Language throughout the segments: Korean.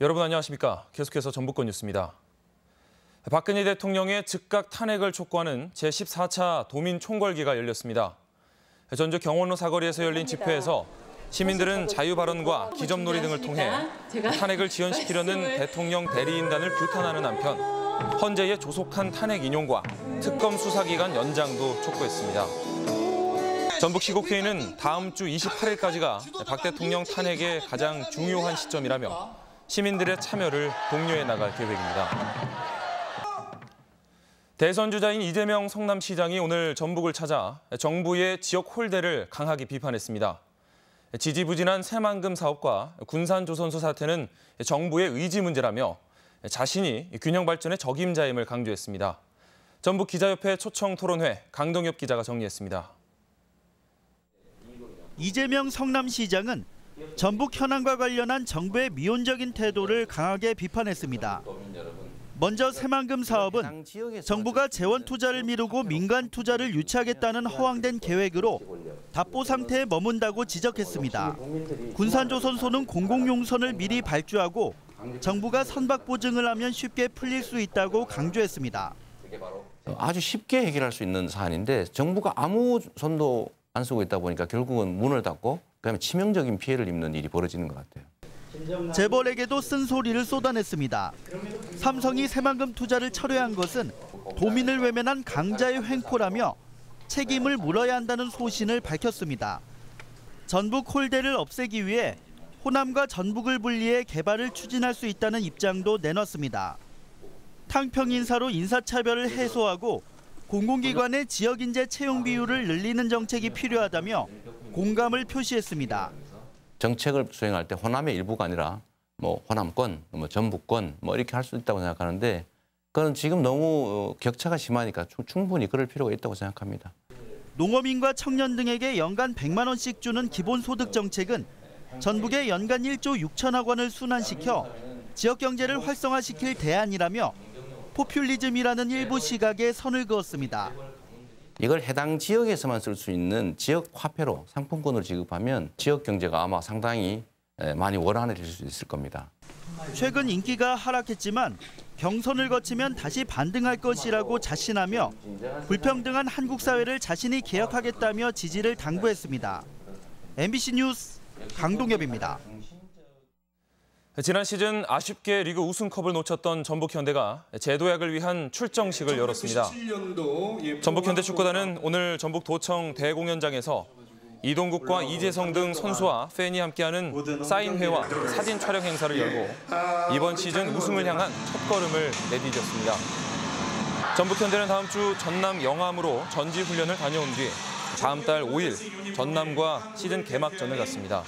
여러분 안녕하십니까? 계속해서 전북권 뉴스입니다. 박근혜 대통령의 즉각 탄핵을 촉구하는 제14차 도민총궐기가 열렸습니다. 전주 경원로 사거리에서 열린 집회에서 시민들은 자유 발언과 기점놀이 등을 통해 탄핵을 지연시키려는 대통령 대리인단을 규탄하는 한편 헌재의 조속한 탄핵 인용과 특검 수사기간 연장도 촉구했습니다. 전북시국회의는 다음 주 28일까지가 박 대통령 탄핵의 가장 중요한 시점이라며 시민들의 참여를 독려해 나갈 계획입니다. 대선 주자인 이재명 성남시장이 오늘 전북을 찾아 정부의 지역 홀대를 강하게 비판했습니다. 지지부진한 새만금 사업과 군산조선소 사태는 정부의 의지 문제라며 자신이 균형 발전의 적임자임을 강조했습니다. 전북 기자협회 초청 토론회 강동엽 기자가 정리했습니다. 이재명 성남시장은 전북 현안과 관련한 정부의 미온적인 태도를 강하게 비판했습니다. 먼저 새만금 사업은 정부가 재원 투자를 미루고 민간 투자를 유치하겠다는 허황된 계획으로 답보 상태에 머문다고 지적했습니다. 군산조선소는 공공용선을 미리 발주하고 정부가 선박 보증을 하면 쉽게 풀릴 수 있다고 강조했습니다. 아주 쉽게 해결할 수 있는 사안인데 정부가 아무 손도 안 쓰고 있다 보니까 결국은 문을 닫고 그다음에 치명적인 피해를 입는 일이 벌어지는 것 같아요. 재벌에게도 쓴소리를 쏟아냈습니다. 삼성이 새만금 투자를 철회한 것은 도민을 외면한 강자의 횡포라며 책임을 물어야 한다는 소신을 밝혔습니다. 전북 홀대를 없애기 위해 호남과 전북을 분리해 개발을 추진할 수 있다는 입장도 내놨습니다. 탕평 인사로 인사차별을 해소하고 공공기관의 지역인재 채용 비율을 늘리는 정책이 필요하다며 공감을 표시했습니다. 정책을 수행할 때 호남의 일부가 아니라 호남권, 전북권 이렇게 할 수 있다고 생각하는데 그건 지금 너무 격차가 심하니까 충분히 그럴 필요가 있다고 생각합니다. 농어민과 청년 등에게 연간 100만 원씩 주는 기본소득 정책은 전북의 연간 1조 6천억 원을 순환시켜 지역 경제를 활성화시킬 대안이라며 포퓰리즘이라는 일부 시각에 선을 그었습니다. 이걸 해당 지역에서만 쓸 수 있는 지역 화폐로 상품권으로 지급하면 지역 경제가 아마 상당히 많이 원활해질 수 있을 겁니다. 최근 인기가 하락했지만 경선을 거치면 다시 반등할 것이라고 자신하며 불평등한 한국 사회를 자신이 개혁하겠다며 지지를 당부했습니다. MBC 뉴스 강동엽입니다. 지난 시즌 아쉽게 리그 우승컵을 놓쳤던 전북현대가 재도약을 위한 출정식을 열었습니다. 전북현대 축구단은 오늘 전북도청 대공연장에서 이동국과 이재성 등 선수와 팬이 함께하는 사인회와 사진 촬영 행사를 열고 이번 시즌 우승을 향한 첫걸음을 내디뎠습니다. 전북현대는 다음 주 전남 영암으로 전지훈련을 다녀온 뒤 다음 달 5일 전남과 시즌 개막전을 갖습니다.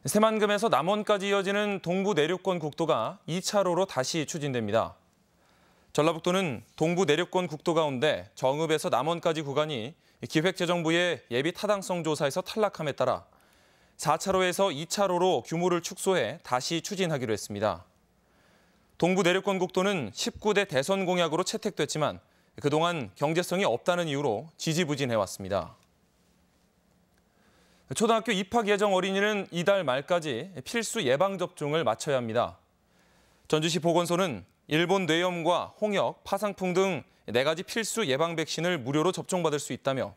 새만금에서 남원까지 이어지는 동부 내륙권 국도가 2차로로 다시 추진됩니다. 전라북도는 동부 내륙권 국도 가운데 정읍에서 남원까지 구간이 기획재정부의 예비 타당성 조사에서 탈락함에 따라 4차로에서 2차로로 규모를 축소해 다시 추진하기로 했습니다. 동부 내륙권 국도는 19대 대선 공약으로 채택됐지만 그동안 경제성이 없다는 이유로 지지부진해왔습니다. 초등학교 입학 예정 어린이는 이달 말까지 필수 예방접종을 마쳐야 합니다. 전주시 보건소는 일본 뇌염과 홍역, 파상풍 등 4가지 필수 예방 백신을 무료로 접종받을 수 있다며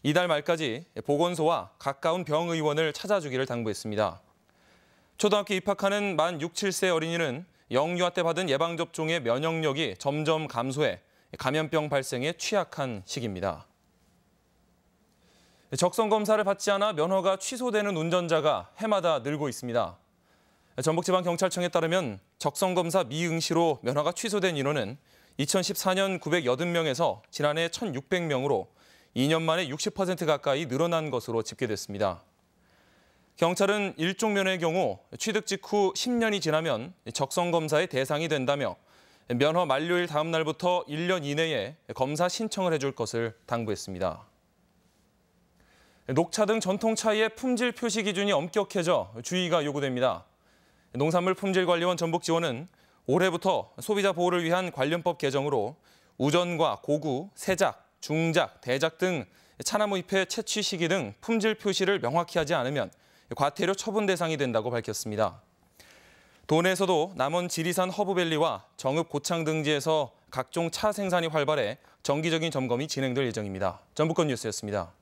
이달 말까지 보건소와 가까운 병의원을 찾아주기를 당부했습니다. 초등학교 입학하는 만 6, 7세 어린이는 영유아 때 받은 예방접종의 면역력이 점점 감소해 감염병 발생에 취약한 시기입니다. 적성검사를 받지 않아 면허가 취소되는 운전자가 해마다 늘고 있습니다. 전북지방경찰청에 따르면 적성검사 미응시로 면허가 취소된 인원은 2014년 980명에서 지난해 1,600명으로 2년 만에 60% 가까이 늘어난 것으로 집계됐습니다. 경찰은 일종면허의 경우 취득 직후 10년이 지나면 적성검사의 대상이 된다며 면허 만료일 다음 날부터 1년 이내에 검사 신청을 해줄 것을 당부했습니다. 녹차 등 전통차의 품질 표시 기준이 엄격해져 주의가 요구됩니다. 농산물 품질관리원 전북지원은 올해부터 소비자 보호를 위한 관련법 개정으로 우전과 고구, 세작, 중작, 대작 등 차나무 잎의 채취 시기 등 품질 표시를 명확히 하지 않으면 과태료 처분 대상이 된다고 밝혔습니다. 도내에서도 남원 지리산 허브밸리와 정읍 고창 등지에서 각종 차 생산이 활발해 정기적인 점검이 진행될 예정입니다. 전북권 뉴스였습니다.